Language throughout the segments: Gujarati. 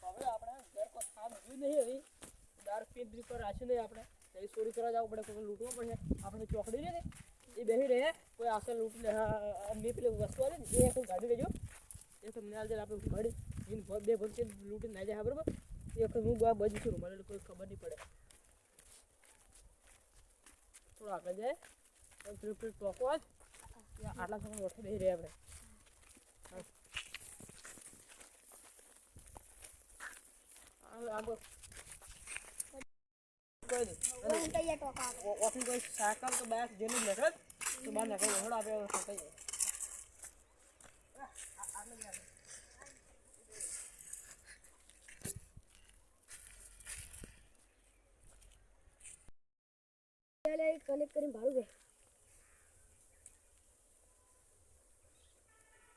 હવે આપણે ઘર કો કામ જોઈ નહીં હવે દાર પીન પર રાશી નહીં આપણે એ ચોરી કરવા જાવ પડે કોઈ લૂંટવો પડે આપણે ચોકડી ને એ બેહી રહે કોઈ આસર લૂંટ લે મે પેલી વસ્તુ આવે ને એ કોઈ ગાડી લેજો એ તો મને આલજે આપણે ગાડી ઇન બે ભર કે લૂંટી ના જાય બરાબર એક હું ગવા બજી છું મને કોઈ ખબર નહીં પડે થોડા આગળ જાય તો પેલી ટોકો આજ આટલા સમય ઓઠે બેહી રહે આપણે આગળ કોઈ નહીં કોઈ સાયકલ તો બાઈક જેને નીકળે તો બહાર નીકળે હળ આપણે કહીએ કનેક્ટ કરીને ભાડું ગઈ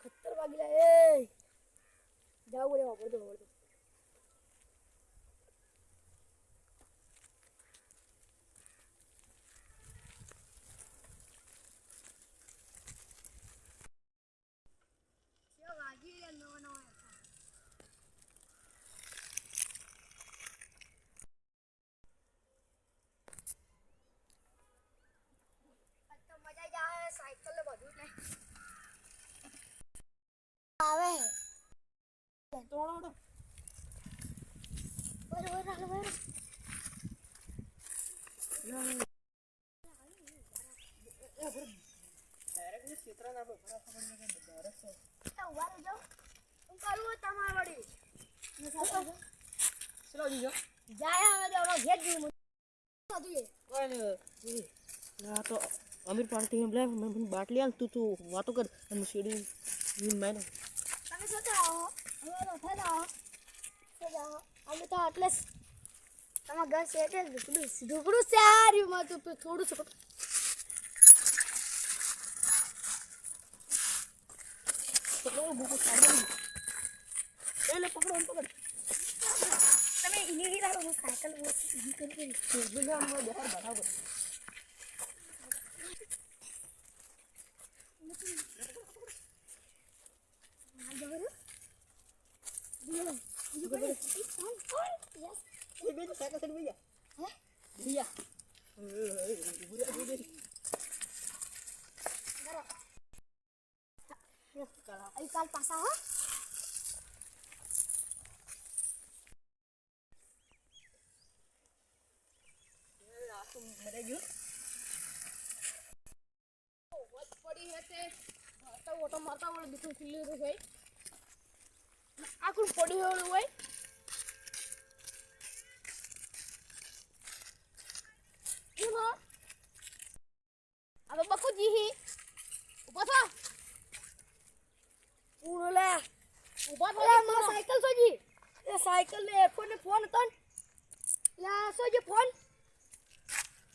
ખતર વાગીલા એ જાવ બોલે વાપરતો સાયકલ બધું ને આવે તોડો બરોબર હાલ બરોબર ડાયરેક્ટ ક્ષેત્ર ના ભરા ખબર ન કે ડાયરેક્ટ તો ઉભા રહેજો હું કરું તમારી વડી ચલો દીજો જાય હવે તો ઘેર જવું બધું કોઈ નહીં આ તો અમીર પાર્ટી એમ લે મને બાટલી આલ તું વાતો કર અને સીડી વીન માયને તમે શું આવો હવે તો થઈ જાઓ તો જાઓ અમે તો એટલે તમારા ઘર સેટ ઢુકડું સારું માં તું થોડું શું પકડો ભૂકો સાડી એટલે પકડો પકડ તમે ઇની હીરા હું સાયકલ કરી બિલા મો દેખાર બતાવો કાલ પાછા હો મરે ગયો વાત પડી હતે તો ઓટો મારતા વળે દીકરો ખુલ્લી તો ગઈ આકું પડી હોળું હોય ઉહો હવે બકુજી હી ઉભા થા ઉલે ઉભા થા માર સાયકલ સોજી એ સાયકલ ને ફોન હતો ને લા સોજી ફોન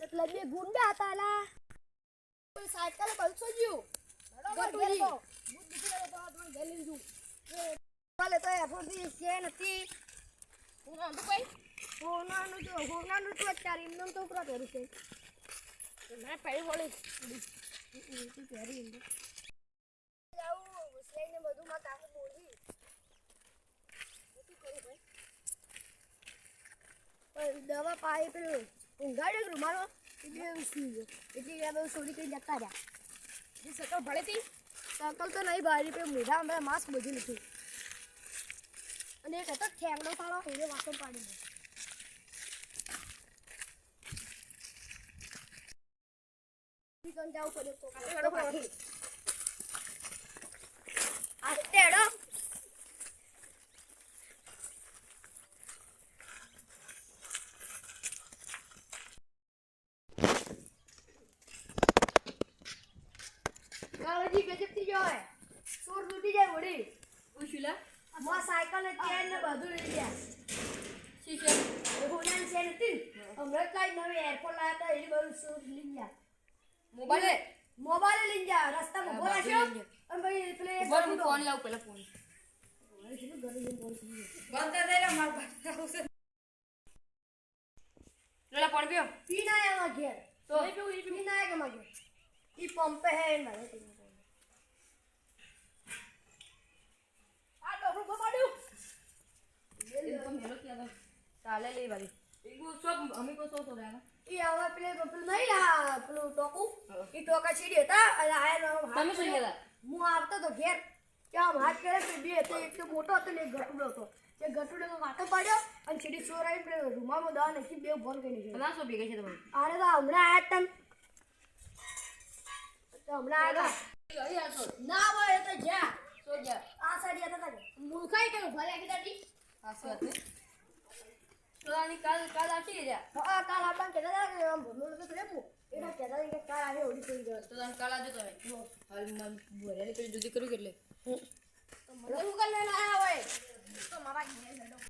એટલે બે ગુંડા હતા લા સાયકલ બલસો જીવ ગટુજી બુદ્ધ દીકરા તો આ તમે ગેલીન જુ કાલે તો એ ફોડી છે નથી હું તો ભાઈ હોનાનું તો અત્યારે એમનો તો ઉપરા કર્યું છે મેં પહેલી હોળી તું પહેરી ઇન્દો જાઉં મુસ્લિમને બધું માં તાકો બોલવી શું કરું ભાઈ પણ દવા પાઈ પેલું ઊંઘાડે રૂમાલો એટલે ઉસી ગયો એટલે આ બધું સોરી કરી જતા રહ્યા જે સકલ ભળે હતી સકલ તો નહીં બારી પે મોઢા અમે માસ્ક બધું નથી અને એક હતો ઠેંગડો પાડો એને વાતો પાડી દે કન જાવ પડે તો આ તેડો ગાવજી ગજબથી જોય સોર લૂટી જાય વડી ઉશીલા મો સાયકલ ને ચેન ને બધું લઈ ગયા શીશે હોનાન ચેન હતી હમણાં કઈ નવી એરપોર્ટ લાયા હતા એ બધું સોર લઈ ગયા મોબાઈલ લઈ ગયા રસ્તામાં ઉભો રાખ્યો અને ભાઈ પેલે ફોન લાવ પેલા ફોન બંધ કર દેલા માર પાસે લોલા પાણી પીઓ પી ના આયા ઘેર તો પી ના આયા કે ઘેર ઈ પંપ હે મારે આ ડોકરો બમાડ્યું ચાલે લઈ વાળી ઈગુ સબ અમે કો સો રહ્યા એ હવે પેલું નહીં આ પેલું ટોકું એ ટોકા છીડી હતા અને આયા તમે શું ગયા હું આવતો તો ઘેર ત્યાં હાથ કરે તો બે હતો એટલો મોટો હતો ને એક ગટુડો હતો એ ગટુડો વાતો પાડ્યો અને છીડી ચોર આવી પેલો રૂમામાં દવા નાખી બે ફોન કરી નાખ્યો ના શું ભેગા છે તમારે અરે તો હમણાં આયા તન તો હમણાં આયા ના હોય એ તો જા સો જા આ સાડી હતા મૂર્ખાઈ કે ભલે આવી દાદી આ શું હતું તો આની કાલ આટી રહ્યા હા કાલ આપણ કેતા હતા કે આમ ભરનું તો રેપું એના કહેતા હતા કે કાલ આવે ઓડી થઈ ગયો તો આની કાલ આજો તમે હાલ મન બોલ્યા પેલી જુદી કર્યું એટલે તો મને શું કરી લેના આયા હોય તો મારા ઘરે